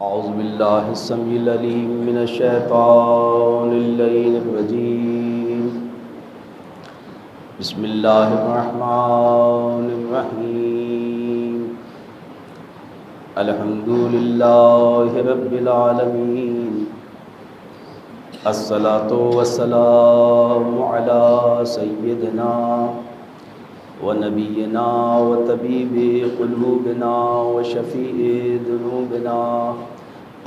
اعوذ باللہ السمیع العلیم من الشیطان اللعین الرجیم بسم اللہ الرحمن الرحیم الحمد للہ رب العالمین الصلاة والسلام علی سیدنا ونبینا وطبیب قلوبنا وشفیع ذنوبنا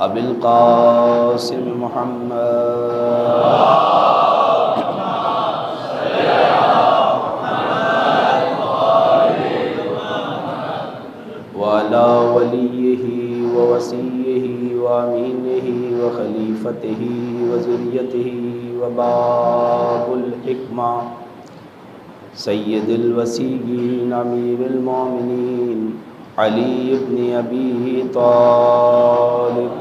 ابی القاسم محمد وعلی ولیہ ووصیہ وامینہ وخلیفتہ وذریتہ وباب الحکمہ سید الوصیین امیر المومنین علی ابن ابی طالب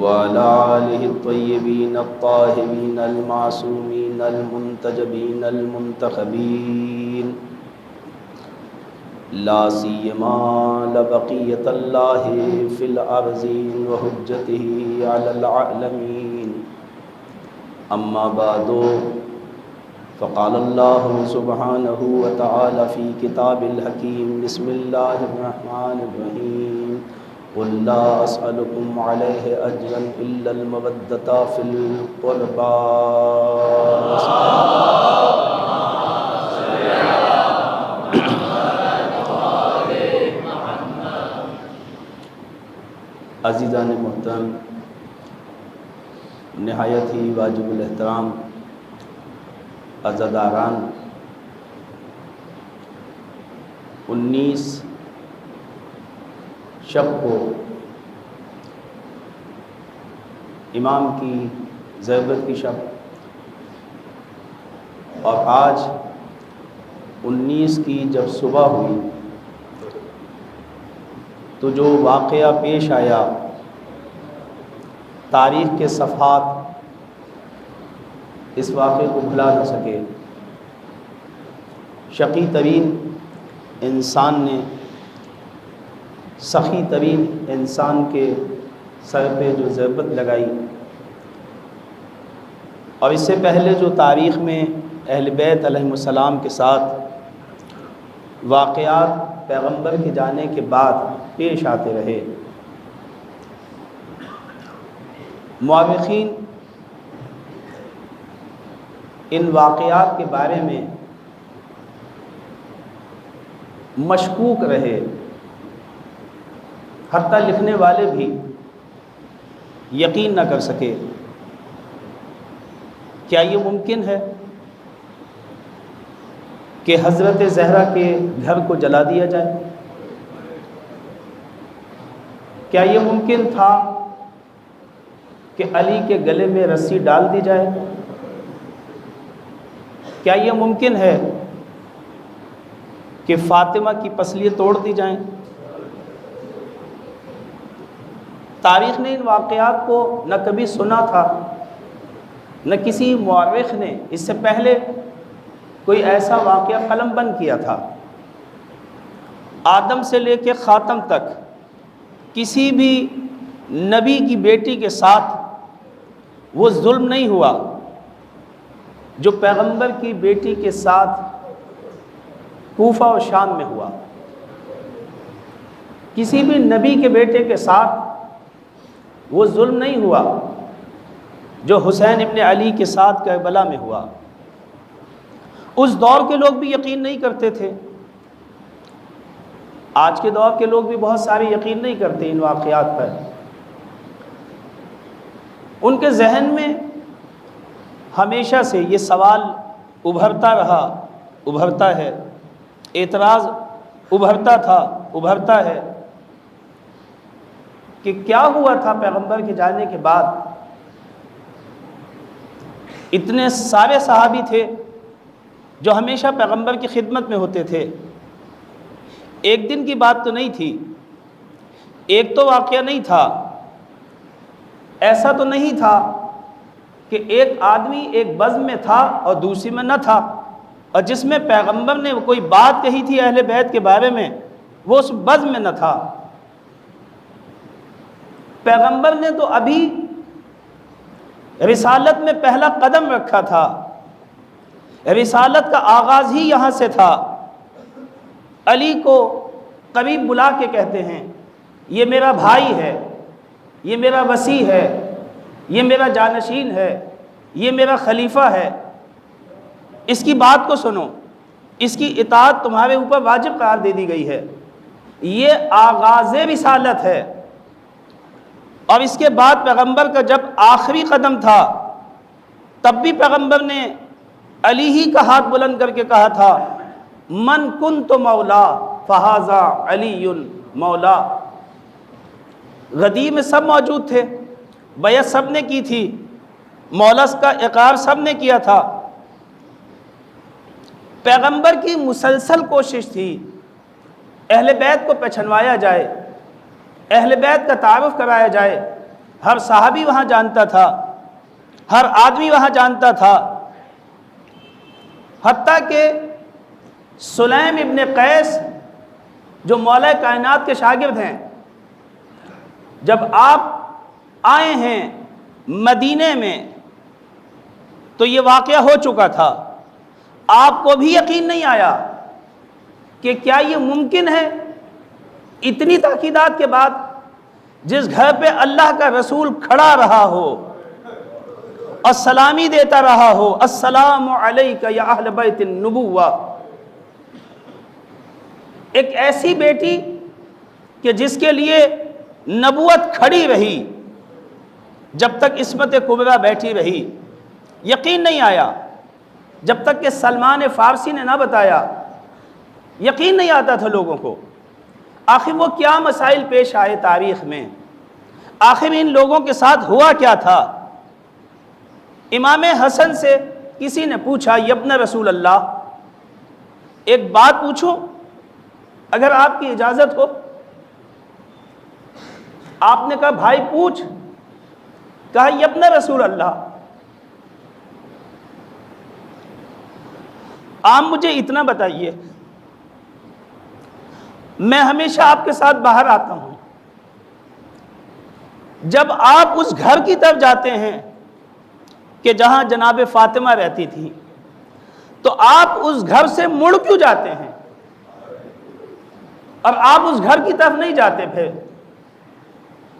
وعلی آلہ الطیبین الطاہرین المعصومین المنتجبین المنتخبین لا سیما لبقیت اللہ فی الارضین وحجتہ علی العالمین اما بعد فقال اللہ سبحانہ وتعالی فی کتاب الحکیم بسم اللہ الرحمن الرحیم قل لا اسألکم علیہ اجرا الا المودۃ فی القربى عزیزان محترم، نہایت ہی واجب الاحترام عزاداران، 19 شب کو امام کی ضرورت کی شب اور آج 19 کی جب صبح ہوئی تو جو واقعہ پیش آیا تاریخ کے صفحات اس واقعے کو بھلا نہ سکے۔ شقی ترین انسان نے سخی ترین انسان کے سر پہ جو ضربت لگائی، اور اس سے پہلے جو تاریخ میں اہل بیت علیہم السلام کے ساتھ واقعات پیغمبر کے جانے کے بعد پیش آتے رہے، مورخین ان واقعات کے بارے میں مشکوک رہے، حتیٰ لکھنے والے بھی یقین نہ کر سکے۔ کیا یہ ممکن ہے کہ حضرت زہرا کے گھر کو جلا دیا جائے؟ کیا یہ ممکن تھا کہ علی کے گلے میں رسی ڈال دی جائے؟ کیا یہ ممکن ہے کہ فاطمہ کی پسلیاں توڑ دی جائیں؟ تاریخ نے ان واقعات کو نہ کبھی سنا تھا، نہ کسی مورخ نے اس سے پہلے کوئی ایسا واقعہ قلم بند کیا تھا۔ آدم سے لے کے خاتم تک کسی بھی نبی کی بیٹی کے ساتھ وہ ظلم نہیں ہوا جو پیغمبر کی بیٹی کے ساتھ کوفہ و شام میں ہوا۔ کسی بھی نبی کے بیٹے کے ساتھ وہ ظلم نہیں ہوا جو حسین ابن علی کے ساتھ کربلا میں ہوا۔ اس دور کے لوگ بھی یقین نہیں کرتے تھے، آج کے دور کے لوگ بھی بہت سارے یقین نہیں کرتے ان واقعات پر۔ ان کے ذہن میں ہمیشہ سے یہ سوال ابھرتا رہا، ابھرتا ہے، اعتراض ابھرتا تھا، ابھرتا ہے کہ کیا ہوا تھا پیغمبر کے جانے کے بعد؟ اتنے سارے صحابی تھے جو ہمیشہ پیغمبر کی خدمت میں ہوتے تھے، ایک دن کی بات تو نہیں تھی، ایک تو واقعہ نہیں تھا، ایسا تو نہیں تھا کہ ایک آدمی ایک بزم میں تھا اور دوسری میں نہ تھا۔ اور جس میں پیغمبر نے کوئی بات کہی تھی اہل بیت کے بارے میں وہ اس بزم میں نہ تھا۔ پیغمبر نے تو ابھی رسالت میں پہلا قدم رکھا تھا، رسالت کا آغاز ہی یہاں سے تھا۔ علی کو قریب بلا کے کہتے ہیں یہ میرا بھائی ہے، یہ میرا وصی ہے، یہ میرا جانشین ہے، یہ میرا خلیفہ ہے، اس کی بات کو سنو، اس کی اطاعت تمہارے اوپر واجب قرار دے دی گئی ہے۔ یہ آغاز رسالت ہے۔ اور اس کے بعد پیغمبر کا جب آخری قدم تھا تب بھی پیغمبر نے علی ہی کا ہاتھ بلند کر کے کہا تھا من کنت مولا فہذا علی مولا۔ غدیر میں سب موجود تھے، بیعت سب نے کی تھی، مولا کا اقرار سب نے کیا تھا۔ پیغمبر کی مسلسل کوشش تھی اہل بیت کو پہچنوایا جائے، اہل بیت کا تعارف کرایا جائے۔ ہر صحابی وہاں جانتا تھا، ہر آدمی وہاں جانتا تھا، حتیٰ کہ سلیم ابن قیس جو مولا کائنات کے شاگرد ہیں، جب آپ آئے ہیں مدینے میں تو یہ واقعہ ہو چکا تھا۔ آپ کو بھی یقین نہیں آیا کہ کیا یہ ممکن ہے اتنی تاکیدات کے بعد جس گھر پہ اللہ کا رسول کھڑا رہا ہو اور سلامی دیتا رہا ہو السلام علیکہ یا اہل بیت النبوہ، ایک ایسی بیٹی کہ جس کے لیے نبوت کھڑی رہی جب تک عصمت کبریٰ بیٹھی رہی، یقین نہیں آیا جب تک کہ سلمان فارسی نے نہ بتایا، یقین نہیں آتا تھا لوگوں کو۔ آخر وہ کیا مسائل پیش آئے تاریخ میں، آخر ان لوگوں کے ساتھ ہوا کیا تھا۔ امام حسن سے کسی نے پوچھا یبن رسول اللہ ایک بات پوچھو اگر آپ کی اجازت ہو؟ آپ نے کہا بھائی پوچھ۔ کہا یبن رسول اللہ آپ مجھے اتنا بتائیے، میں ہمیشہ آپ کے ساتھ باہر آتا ہوں، جب آپ اس گھر کی طرف جاتے ہیں کہ جہاں جناب فاطمہ رہتی تھی تو آپ اس گھر سے مڑ کیوں جاتے ہیں؟ اور آپ اس گھر کی طرف نہیں جاتے پھر،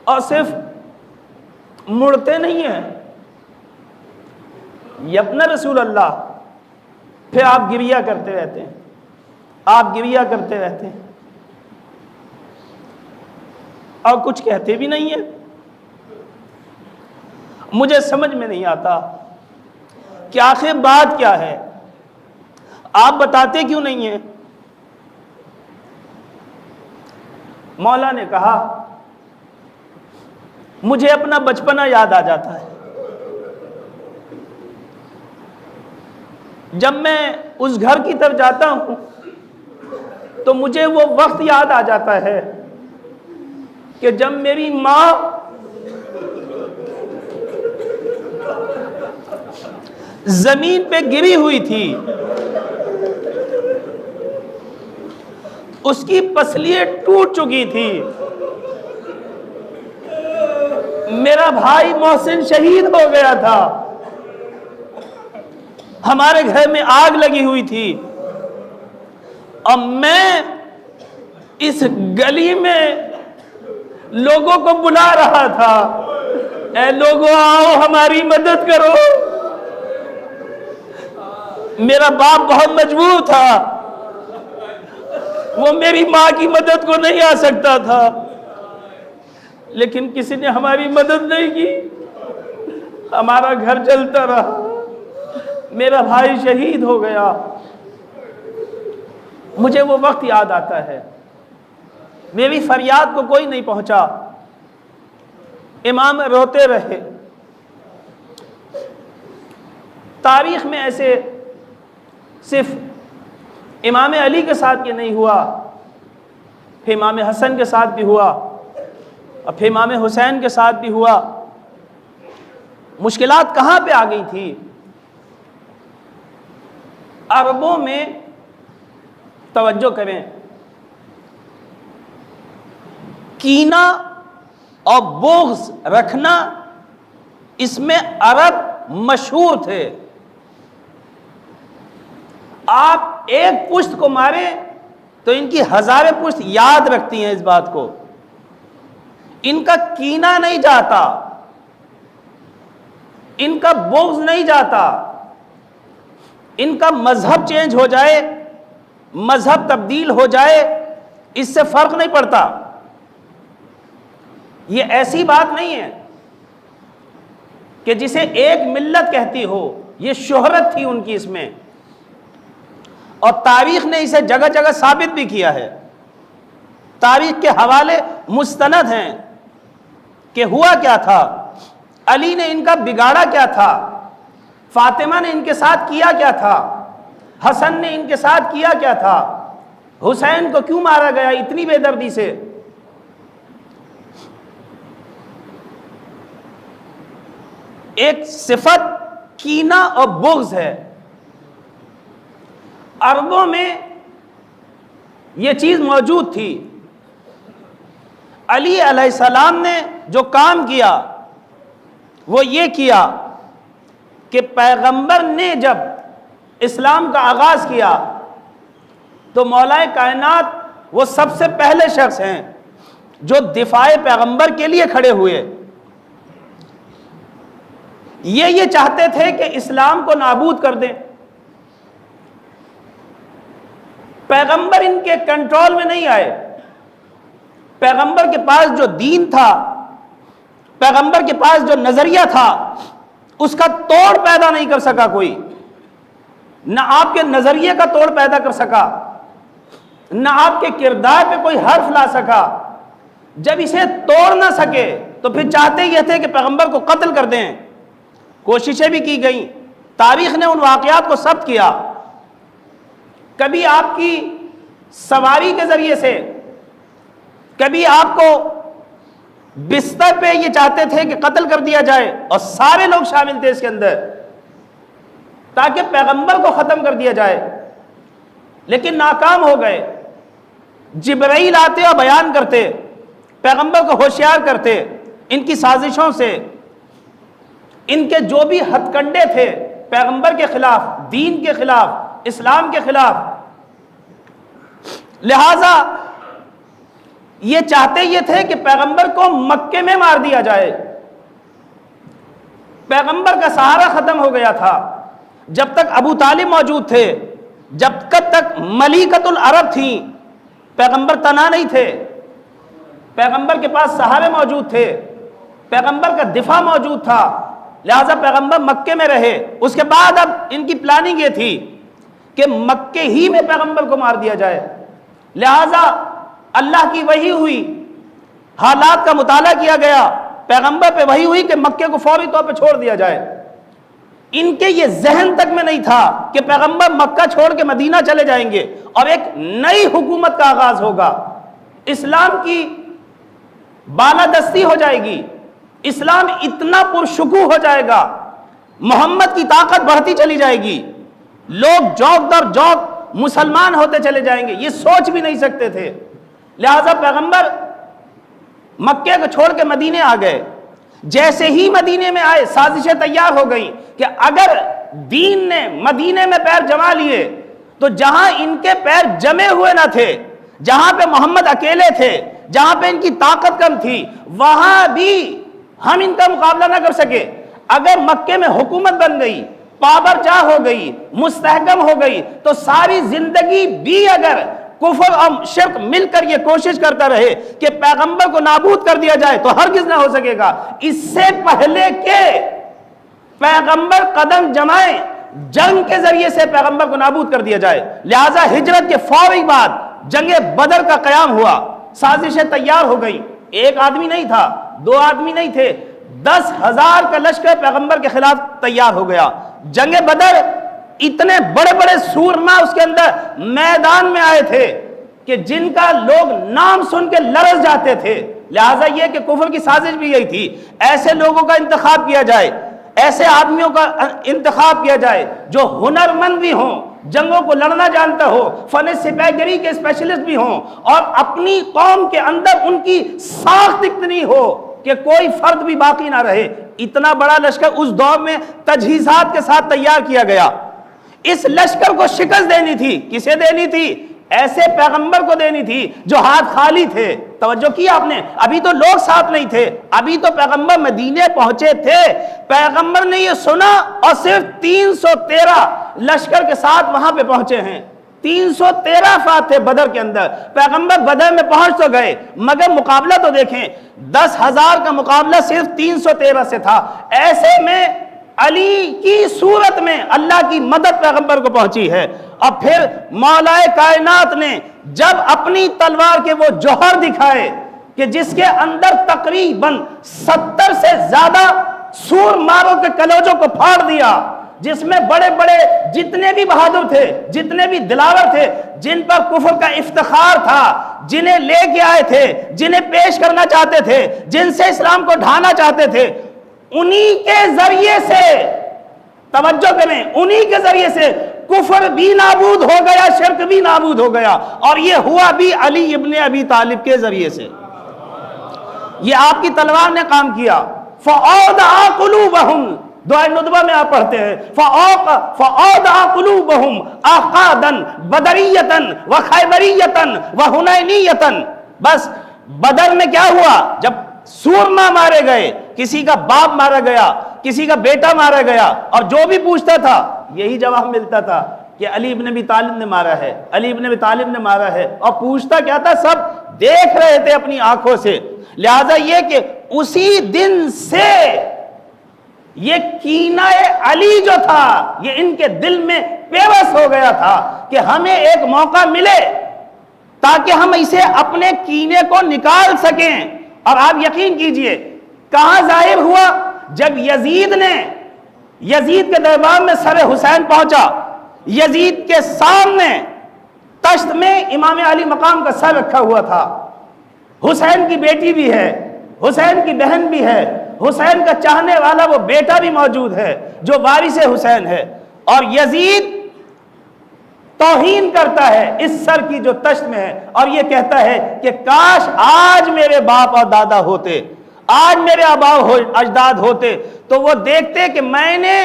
اور صرف مڑتے نہیں ہیں، یبن رسول اللہ پھر آپ گریہ کرتے رہتے ہیں، آپ گریہ کرتے رہتے ہیں اور کچھ کہتے بھی نہیں ہیں۔ مجھے سمجھ میں نہیں آتا کہ آخر بات کیا ہے، آپ بتاتے کیوں نہیں ہیں؟ مولا نے کہا مجھے اپنا بچپنا یاد آ جاتا ہے، جب میں اس گھر کی طرف جاتا ہوں تو مجھے وہ وقت یاد آ جاتا ہے کہ جب میری ماں زمین پہ گری ہوئی تھی، اس کی پسلیاں ٹوٹ چکی تھی، میرا بھائی محسن شہید ہو گیا تھا، ہمارے گھر میں آگ لگی ہوئی تھی، اور میں اس گلی میں لوگوں کو بلا رہا تھا اے لوگوں آؤ ہماری مدد کرو۔ میرا باپ بہت مجبور تھا، وہ میری ماں کی مدد کو نہیں آ سکتا تھا، لیکن کسی نے ہماری مدد نہیں کی، ہمارا گھر جلتا رہا، میرا بھائی شہید ہو گیا۔ مجھے وہ وقت یاد آتا ہے، میری فریاد کو کوئی نہیں پہنچا، امام روتے رہے۔ تاریخ میں ایسے صرف امام علی کے ساتھ یہ نہیں ہوا، پھر امام حسن کے ساتھ بھی ہوا، اور پھر امام حسین کے ساتھ بھی ہوا۔ مشکلات کہاں پہ آ گئی تھی؟ عربوں میں توجہ کریں، کینہ اور بغض رکھنا اس میں عرب مشہور تھے۔ آپ ایک پشت کو ماریں تو ان کی ہزاریں پشت یاد رکھتی ہیں اس بات کو، ان کا کینہ نہیں جاتا، ان کا بغض نہیں جاتا، ان کا مذہب چینج ہو جائے، مذہب تبدیل ہو جائے، اس سے فرق نہیں پڑتا۔ یہ ایسی بات نہیں ہے کہ جسے ایک ملت کہتی ہو، یہ شہرت تھی ان کی اس میں، اور تاریخ نے اسے جگہ جگہ ثابت بھی کیا ہے۔ تاریخ کے حوالے مستند ہیں کہ ہوا کیا تھا، علی نے ان کا بگاڑا کیا تھا، فاطمہ نے ان کے ساتھ کیا کیا تھا، حسن نے ان کے ساتھ کیا کیا تھا، حسین کو کیوں مارا گیا اتنی بے دردی سے۔ ایک صفت کینہ اور بغض ہے، عربوں میں یہ چیز موجود تھی۔ علی علیہ السلام نے جو کام کیا وہ یہ کیا کہ پیغمبر نے جب اسلام کا آغاز کیا تو مولا کائنات وہ سب سے پہلے شخص ہیں جو دفاع پیغمبر کے لیے کھڑے ہوئے۔ یہ چاہتے تھے کہ اسلام کو نابود کر دیں، پیغمبر ان کے کنٹرول میں نہیں آئے۔ پیغمبر کے پاس جو دین تھا، پیغمبر کے پاس جو نظریہ تھا، اس کا توڑ پیدا نہیں کر سکا کوئی، نہ آپ کے نظریے کا توڑ پیدا کر سکا، نہ آپ کے کردار پہ کوئی حرف لا سکا۔ جب اسے توڑ نہ سکے تو پھر چاہتے یہ تھے کہ پیغمبر کو قتل کر دیں۔ کوششیں بھی کی گئیں، تاریخ نے ان واقعات کو ثبت کیا۔ کبھی آپ کی سواری کے ذریعے سے، کبھی آپ کو بستر پہ یہ چاہتے تھے کہ قتل کر دیا جائے، اور سارے لوگ شامل تھے اس کے اندر، تاکہ پیغمبر کو ختم کر دیا جائے، لیکن ناکام ہو گئے۔ جبرائیل آتے اور بیان کرتے، پیغمبر کو ہوشیار کرتے ان کی سازشوں سے، ان کے جو بھی ہتھ کنڈے تھے پیغمبر کے خلاف، دین کے خلاف، اسلام کے خلاف۔ لہذا یہ چاہتے یہ تھے کہ پیغمبر کو مکے میں مار دیا جائے۔ پیغمبر کا سہارا ختم ہو گیا تھا۔ جب تک ابو طالب موجود تھے، جب تک ملیکۃ العرب تھیں، پیغمبر تنہا نہیں تھے، پیغمبر کے پاس سہارے موجود تھے، پیغمبر کا دفاع موجود تھا، لہذا پیغمبر مکے میں رہے۔ اس کے بعد اب ان کی پلاننگ یہ تھی کہ مکے ہی میں پیغمبر کو مار دیا جائے۔ لہذا اللہ کی وحی ہوئی، حالات کا مطالعہ کیا گیا، پیغمبر پہ وحی ہوئی کہ مکے کو فوری طور پہ چھوڑ دیا جائے۔ ان کے یہ ذہن تک میں نہیں تھا کہ پیغمبر مکہ چھوڑ کے مدینہ چلے جائیں گے اور ایک نئی حکومت کا آغاز ہوگا، اسلام کی بالادستی ہو جائے گی، اسلام اتنا پرشکوہ ہو جائے گا، محمد کی طاقت بڑھتی چلی جائے گی، لوگ جوک در جوک مسلمان ہوتے چلے جائیں گے۔ یہ سوچ بھی نہیں سکتے تھے۔ لہذا پیغمبر مکے کو چھوڑ کے مدینے آ گئے۔ جیسے ہی مدینے میں آئے، سازشیں تیار ہو گئیں کہ اگر دین نے مدینے میں پیر جما لیے تو جہاں ان کے پیر جمے ہوئے نہ تھے، جہاں پہ محمد اکیلے تھے، جہاں پہ ان کی طاقت کم تھی، وہاں بھی ہم ان کا مقابلہ نہ کر سکے۔ اگر مکے میں حکومت بن گئی، پاور جاہ ہو گئی، مستحکم ہو گئی، تو ساری زندگی بھی اگر کفر اور شرک مل کر یہ کوشش کرتا رہے کہ پیغمبر کو نابود کر دیا جائے تو ہرگز نہ ہو سکے گا۔ اس سے پہلے کہ پیغمبر قدم جمائیں، جنگ کے ذریعے سے پیغمبر کو نابود کر دیا جائے۔ لہذا ہجرت کے فوری بعد جنگ بدر کا قیام ہوا، سازشیں تیار ہو گئی۔ ایک آدمی نہیں تھا، دو آدمی نہیں تھے، 10,000 کا لشکر پیغمبر کے خلاف تیار ہو گیا۔ جنگ بدر اتنے بڑے بڑے سورما اس کے اندر میدان میں آئے تھے کہ جن کا لوگ نام سن کے لرز جاتے تھے۔ لہٰذا یہ کہ کفر کی سازش بھی یہی تھی، ایسے لوگوں کا انتخاب کیا جائے، ایسے آدمیوں کا انتخاب کیا جائے جو ہنرمند بھی ہوں، جنگوں کو لڑنا جانتا ہو، فن سپاہی گری کے اسپیشلسٹ بھی ہوں، اور اپنی قوم کے اندر ان کی ساخت اتنی ہو کہ کوئی فرد بھی باقی نہ رہے، اتنا بڑا لشکر اس دور میں تجہیزات کے ساتھ تیار کیا گیا۔ اس لشکر کو شکست دینی تھی، کسے دینی تھی؟ ایسے پیغمبر کو دینی تھی جو ہاتھ خالی تھے۔ توجہ کیا آپ نے؟ ابھی تو لوگ ساتھ نہیں تھے، ابھی تو پیغمبر مدینے پہنچے تھے، پیغمبر نے یہ سنا اور صرف 313 لشکر کے ساتھ وہاں پہ پہنچے ہیں۔ 313 افراد تھے بدر کے اندر، پیغمبر بدر میں پہنچ تو گئے مگر مقابلہ تو دیکھیں، 10,000 کا مقابلہ صرف 313 سے تھا۔ ایسے میں علی کی صورت میں اللہ کی مدد پیغمبر کو پہنچی ہے، اور پھر مولا کائنات نے جب اپنی تلوار کے وہ جوہر دکھائے کہ جس کے اندر تقریباً 70 سے زیادہ سور ماروں کے کلوجوں کو پھاڑ دیا، جس میں بڑے بڑے جتنے بھی بہادر تھے، جتنے بھی دلاور تھے، جن پر کفر کا افتخار تھا، جنہیں لے کے آئے تھے، جنہیں پیش کرنا چاہتے تھے، جن سے اسلام کو ڈھانا چاہتے تھے، انہی کے ذریعے سے، توجہ کریں، انہی کے ذریعے سے کفر بھی نابود ہو گیا، شرک بھی نابود ہو گیا، اور یہ ہوا بھی علی ابن ابی طالب کے ذریعے سے۔ یہ آپ کی تلوار نے کام کیا۔ فَأَوْدَعَ قُلُوبَهُمْ، دعائے ندبہ میں آپ پڑھتے ہیں فَأَوْدَعَ قُلُوبَهُمْ أَحْقَادًا بَدَرِيَّةً وَخَيْبَرِيَّةً وَهُنَيْنِيَّةً۔ بس بدر میں کیا ہوا؟ جب سورما مارے گئے، کسی کا باپ مارا گیا، کسی کا بیٹا مارا گیا، اور جو بھی پوچھتا تھا یہی جواب ملتا تھا کہ علی ابن ابی طالب نے مارا ہے، علی ابن ابی طالب نے مارا ہے، اور پوچھتا کیا تھا؟ سب دیکھ رہے تھے اپنی آنکھوں سے۔ لہذا یہ کہ اسی دن سے یہ کینہ علی جو تھا یہ ان کے دل میں پیوست ہو گیا تھا کہ ہمیں ایک موقع ملے تاکہ ہم اسے اپنے کینے کو نکال سکیں۔ اور آپ یقین کیجئے کہاں ظاہر ہوا؟ جب یزید کے دربار میں سر حسین پہنچا، یزید کے سامنے تشت میں امام علی مقام کا سر رکھا ہوا تھا، حسین کی بیٹی بھی ہے، حسین کی بہن بھی ہے، حسین کا چاہنے والا وہ بیٹا بھی موجود ہے جو وارث حسین ہے، اور یزید توہین کرتا ہے اس سر کی جو تشت میں ہے، اور یہ کہتا ہے کہ کاش آج میرے باپ اور دادا ہوتے، آج میرے آبا اجداد ہوتے تو وہ دیکھتے کہ میں نے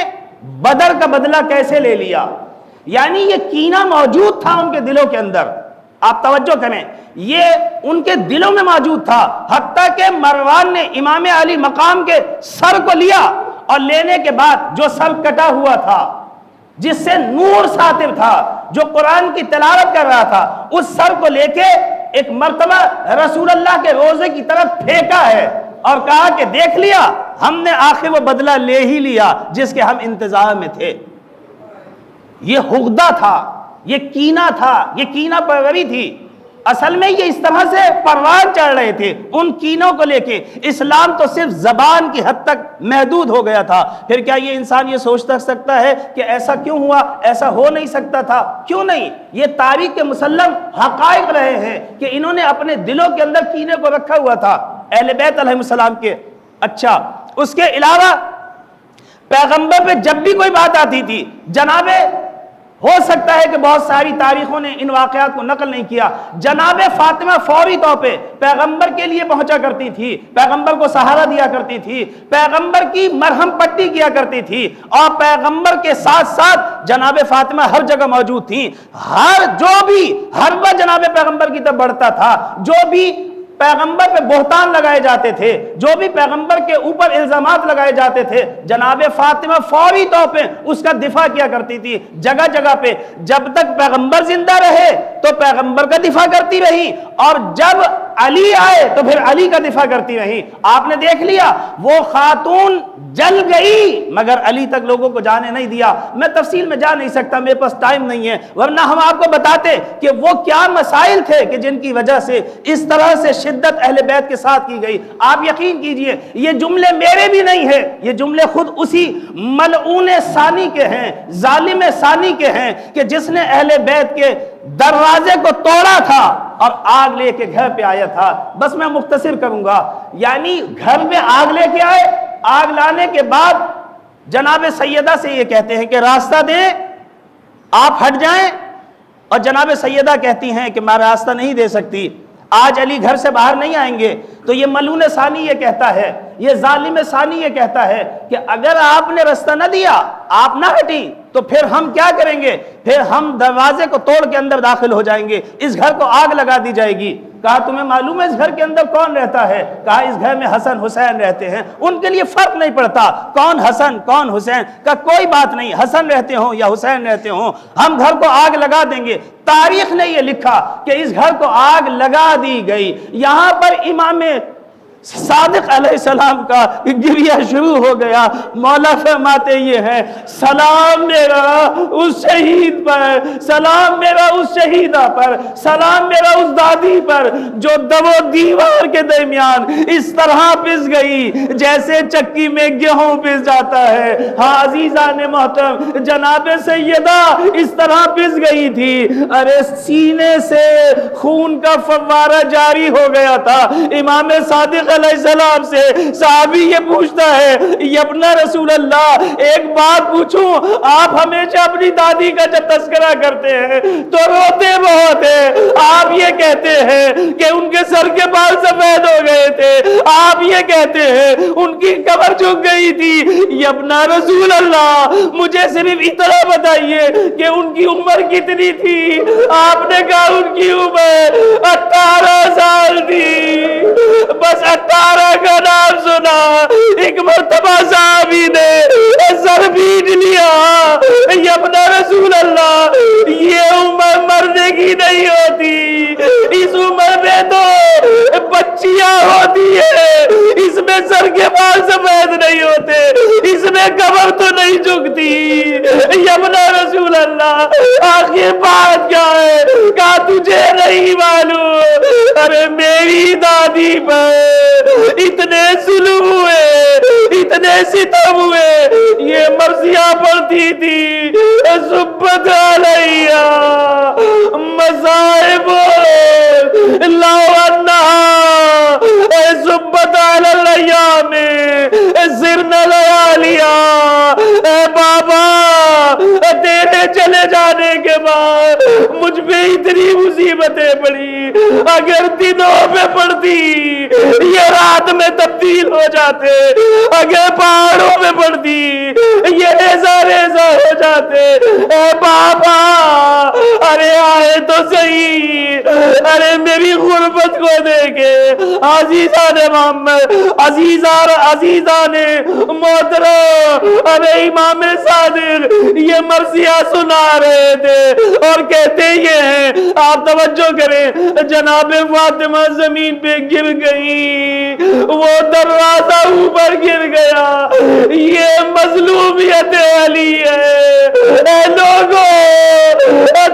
بدر کا بدلہ کیسے لے لیا۔ یعنی یہ کینہ موجود تھا ان کے دلوں کے اندر۔ آپ توجہ کریں، یہ ان کے دلوں میں موجود تھا، حتیٰ کہ مروان نے امام علی مقام کے سر کو لیا، اور لینے کے بعد جو سر کٹا ہوا تھا، جس سے نور ساطر تھا، جو قرآن کی تلاوت کر رہا تھا، اس سر کو لے کے ایک مرتبہ رسول اللہ کے روزے کی طرف پھینکا ہے، اور کہا کہ دیکھ لیا، ہم نے آخر وہ بدلہ لے ہی لیا جس کے ہم انتظار میں تھے۔ یہ حقدہ تھا، یہ کینہ تھا، یہ کینہ پروری تھی۔ اصل میں یہ اس طرح سے پروان چڑھ رہے تھے ان کینوں کو لے کے۔ اسلام تو صرف زبان کی حد تک محدود ہو گیا تھا، پھر کیا یہ انسان یہ سوچ سکتا ہے کہ ایسا کیوں ہوا، ایسا ہو نہیں سکتا تھا؟ کیوں نہیں؟ یہ تاریخ کے مسلم حقائق رہے ہیں کہ انہوں نے اپنے دلوں کے اندر کینے کو رکھا ہوا تھا اہل بیت علیہ السلام کے۔ اچھا، اس کے علاوہ پیغمبر پہ جب بھی کوئی بات آتی تھی، جناب ہو سکتا ہے کہ بہت ساری تاریخوں نے ان واقعات کو نقل نہیں کیا، جناب فاطمہ فوری طور پہ پیغمبر کے لیے پہنچا کرتی تھی، پیغمبر کو سہارا دیا کرتی تھی، پیغمبر کی مرہم پٹی کیا کرتی تھی، اور پیغمبر کے ساتھ ساتھ جناب فاطمہ ہر جگہ موجود تھیں۔ ہر وہ جناب پیغمبر کی طرف بڑھتا تھا، جو بھی پیغمبر پہ بہتان لگائے جاتے تھے، جو بھی پیغمبر کے اوپر الزامات لگائے جاتے تھے، جناب فاطمہ فوری طور پہ اس کا دفاع کیا کرتی تھی، جگہ جگہ پہ۔ جب تک پیغمبر زندہ رہے تو پیغمبر کا دفاع کرتی رہی، اور جب علی آئے تو پھر علی کا دفاع کرتی رہی۔ آپ نے دیکھ لیا وہ خاتون جل گئی مگر علی تک لوگوں کو جانے نہیں دیا۔ میں تفصیل میں جا نہیں سکتا، میرے پاس ٹائم نہیں ہے، ورنہ ہم آپ کو بتاتے کہ وہ کیا مسائل تھے کہ جن کی وجہ سے اس طرح سے شدت اہل بیت کے ساتھ کی گئی۔ آپ یقین کیجئے یہ جملے میرے بھی نہیں ہیں، یہ جملے خود اسی ملعون ثانی کے ہیں، ظالم ثانی کے ہیں کہ جس نے اہل بیت کے دروازے کو توڑا تھا اور آگ لے کے گھر پہ آیا تھا۔ بس میں مختصر کروں گا، یعنی گھر میں آگ لے کے آئے، آگ لانے کے بعد جناب سیدہ سے یہ کہتے ہیں کہ راستہ دیں، آپ ہٹ جائیں، اور جناب سیدہ کہتی ہیں کہ میں راستہ نہیں دے سکتی، آج علی گھر سے باہر نہیں آئیں گے، تو یہ ملعون ثانی یہ کہتا ہے، یہ ظالم ثانی یہ کہتا ہے کہ اگر آپ نے راستہ نہ دیا، آپ نہ ہٹی، تو پھر ہم کیا کریں گے؟ پھر ہم دروازے کو توڑ کے اندر داخل ہو جائیں گے، اس گھر کو آگ لگا دی جائے گی۔ کہا تمہیں معلوم ہے اس گھر کے اندر کون رہتا ہے؟ کہا اس گھر میں حسن حسین رہتے ہیں، ان کے لیے فرق نہیں پڑتا کون حسن کون حسین کا، کوئی بات نہیں، حسن رہتے ہوں یا حسین رہتے ہوں، ہم گھر کو آگ لگا دیں گے۔ تاریخ نے یہ لکھا کہ اس گھر کو آگ لگا دی گئی۔ یہاں پر امام صادق علیہ السلام کا گریہ شروع ہو گیا۔ مولا فرماتے یہ ہے، سلام میرا اس شہید پر، سلام میرا اس شہیدہ پر، سلام میرا اس دادی پر جو دو دیوار کے درمیان اس طرح پس گئی جیسے چکی میں گیہوں پس جاتا ہے۔ ہاں عزیزان محترم، جناب سیدہ اس طرح پس گئی تھی، ارے سینے سے خون کا فوارہ جاری ہو گیا تھا۔ امام صادق علیہ السلام سے صحابی یہ پوچھتا ہے، یبنا رسول اللہ ایک بات پوچھوں، آپ ہمیشہ اپنی دادی کا جب تذکرہ کرتے ہیں تو روتے بہت ہیں، آپ یہ کہتے ہیں کہ ان کے سر کے بال سفید ہو گئے تھے، آپ یہ کہتے ہیں ان کی قبر جھک گئی تھی، یبنا رسول اللہ مجھے صرف اتنا بتائیے کہ ان کی عمر کتنی تھی؟ آپ نے کہا ان کی عمر 18 سال تھی۔ بس 18 کا نام سنا، ایک مرتبہ صحابی نے سر بیٹ لیا، یبنا رسول اللہ یہ عمر مرنے کی نہیں ہوتی، اس عمر میں تو بچیاں ہوتی ہے، اس میں سر کے بال سفید نہیں ہوتے، اس میں قبر تو نہیں جھکتی۔ یبنا رسول اللہ آخر بات کیا ہے؟ کہا تجھے نہیں معلوم، ارے میری دادی پر اتنے ظلم ہوئے، اتنے ستم ہوئے، یہ مرثیہ پڑھتی تھی، سبت علیہ مصائب لو انہا سبت علی الایام زرن لیالیا۔ اے بابا تیرے چلے جانے کے بعد مجھ پہ اتنی مصیبتیں پڑی، اگر دنوں میں پڑتی یہ رات میں تبدیل ہو جاتے، اگر پہاڑوں میں پڑتی یہ ریزہ ریزہ ہو جاتے۔ اے بابا ارے آئے تو صحیح، ارے میری غربت کو دیکھے۔ عزیزان محمد، عزیزان محترم، ارے امام صادق یہ مرثیہ سنا رہے تھے اور کہتے یہ ہیں، آپ توجہ کریں، جناب فاطمہ زمین پہ گر گئی، وہ دروازہ اوپر گر گیا، یہ مظلومیت علی ہے۔ اے لوگوں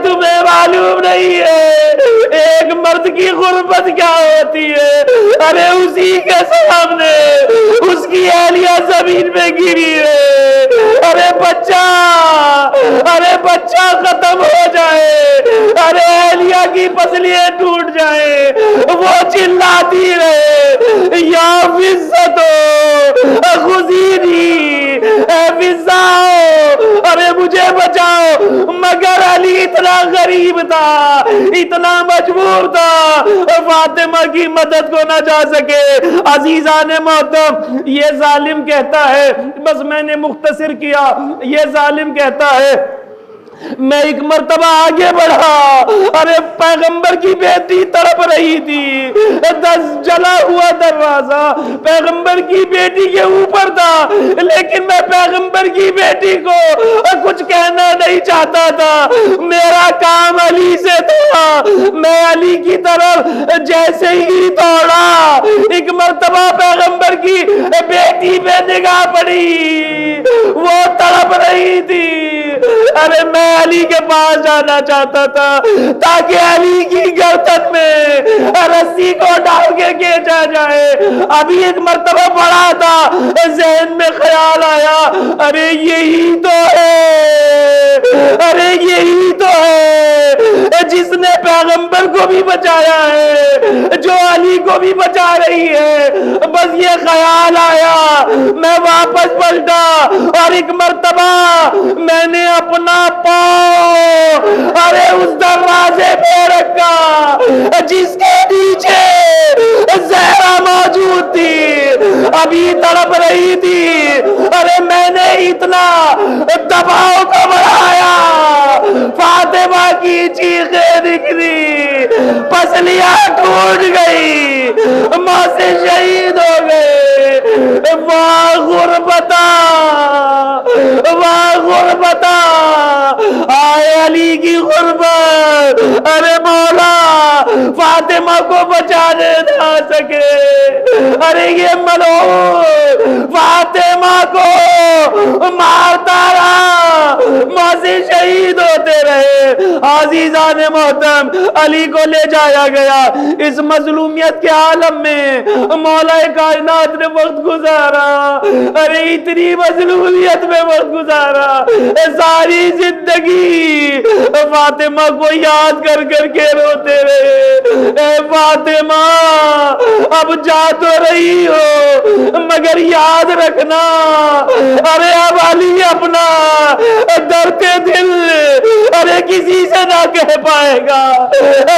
تمہیں معلوم نہیں ہے ایک مرد کی غربت کیا ہوتی ہے؟ ارے اسی کے سامنے اس کی اہلیہ زمین پہ گری ہے، ارے بچہ ختم ہو جائے، ارے اہلیہ کی پسلیاں ٹوٹ جائیں، وہ چلاتی رہے، یا فزتو خذینی، اے فزاؤ ارے مجھے بچاؤ۔ مگر علی اتنا غریب تھا، اتنا مجبور تھا، فاطمہ کی مدد کو نہ جا سکے۔ عزیزان محترم یہ ظالم کہتا ہے، بس میں نے مختصر کیا، یہ ظالم کہتا ہے میں ایک مرتبہ آگے بڑھا، ارے پیغمبر کی بیٹی تڑپ رہی تھی، جلا ہوا دروازہ پیغمبر کی بیٹی کے اوپر تھا، لیکن میں پیغمبر کی بیٹی کو کچھ کہنا نہیں چاہتا تھا، میرا کام علی سے تھا، میں علی کی طرف جیسے ہی دوڑا، ایک مرتبہ پیغمبر کی بیٹی پہ نگاہ پڑی، وہ تڑپ رہی تھی، ارے میں علی کے پاس جانا چاہتا تھا تاکہ علی کی گردن میں رسی کو ڈال کے کھینچا جائے۔ ابھی ایک مرتبہ پڑا تھا، ذہن میں خیال آیا، ارے یہی تو ہے، ارے یہی تو ہے جس نے پیغمبر کو بھی بچایا ہے، جو علی کو بھی بچا رہی ہے۔ بس یہ خیال آیا، میں واپس پلٹا اور ایک مرتبہ میں نے اپنا پاؤں ارے اس دروازے پہ رکھا جس کے نیچے زہرا موجود تھی، ابھی تڑپ رہی تھی۔ ارے میں نے اتنا دباؤ کو بڑھایا، فاطمہ کی چیخیں نکلی، پسلیاں ٹوٹ گئی، ماں سے شہید ہو گئے۔ واہ غربتا، واہ غربتا، آئے علی کی غربت۔ ارے مولا فاطمہ کو بچانے نہ سکے، ارے یہ ملعون فاطمہ کو مارتا رہا، ماں سے شہید ہوتے رہے۔ عزیزان محترم، علی کو لے جایا گیا، اس مظلومیت کے عالم میں مولا کائنات نے وقت گزارا، ارے اتنی مظلومیت میں وقت گزارا، ساری زندگی فاطمہ کو یاد کر کر کے روتے رہے۔ اے فاطمہ اب جا تو رہی ہو مگر یاد رکھنا، ارے اب علی اپنا درد دل ارے کسی سے نہ کہہ پائے گا۔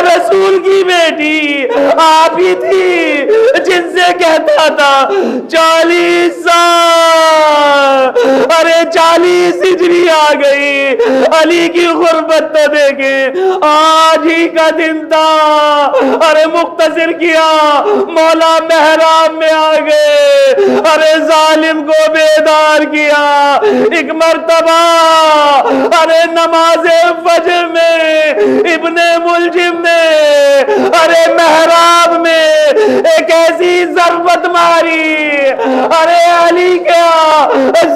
رسول کی بیٹی آپ ہی تھی جن سے کہتا تھا 40 سال، ارے 40 ہجری آ گئی، علی کی غربت تو دیکھیں، آج ہی کا دن تھا، ارے مختصر کیا، مولا محراب میں آ گئے، ارے ظالم کو بیدار کیا۔ ایک مرتبہ ارے نماز فجر میں ابن ملجم نے ارے محراب میں ایک ایسی ضربت ماری، ارے علی کا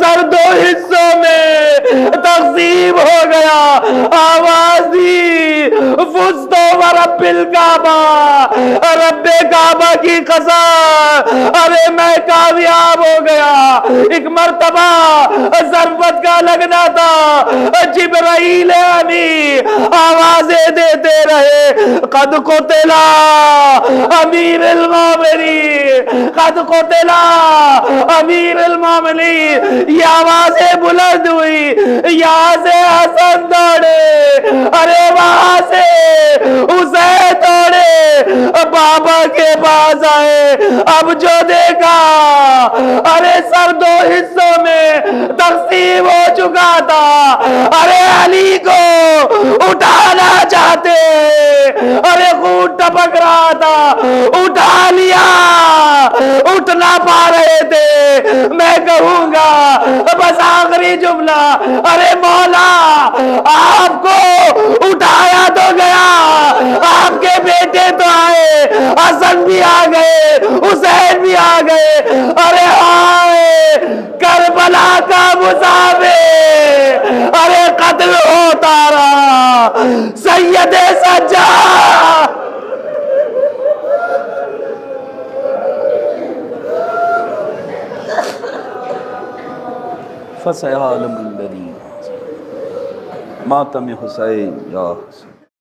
سر 2 حصوں میں تقسیم ہو گیا، آواز دی فزت ورب الکعبہ، رب کعبہ کی قسم ارے میں کامیاب ہو گیا۔ ایک مرتبہ ضربت کا لگنا تھا، جبرائیل امی آوازیں دیتے رہے، قد قتلا امیر المومنین، قد قتلا امیر المومنین، یہ آوازیں بلند ہوئی، یہاں سے حسن دوڑے، ارے وہاں سے حسین دوڑے، بابا کے پاس آئے، اب جو دیکھا ارے سر 2 حصوں میں تقسیم ہو چکا تھا، ارے علی کو اٹھانا چاہتے، ارے خون ٹپک رہا تھا، اٹھا لیا، اٹھ نہ پا رہے تھے۔ میں کہوں گا بس آخری جملہ، ارے مولا آپ کو اٹھایا تو گیا، آپ کے بیٹے تو آئے، حسن بھی آ گئے، حسین بھی آ گئے، ارے آئے کربلا کا مسافر، ارے قتل ہوتا رہا سید سجاد۔ فسيعلم الذين ماتم حسین یا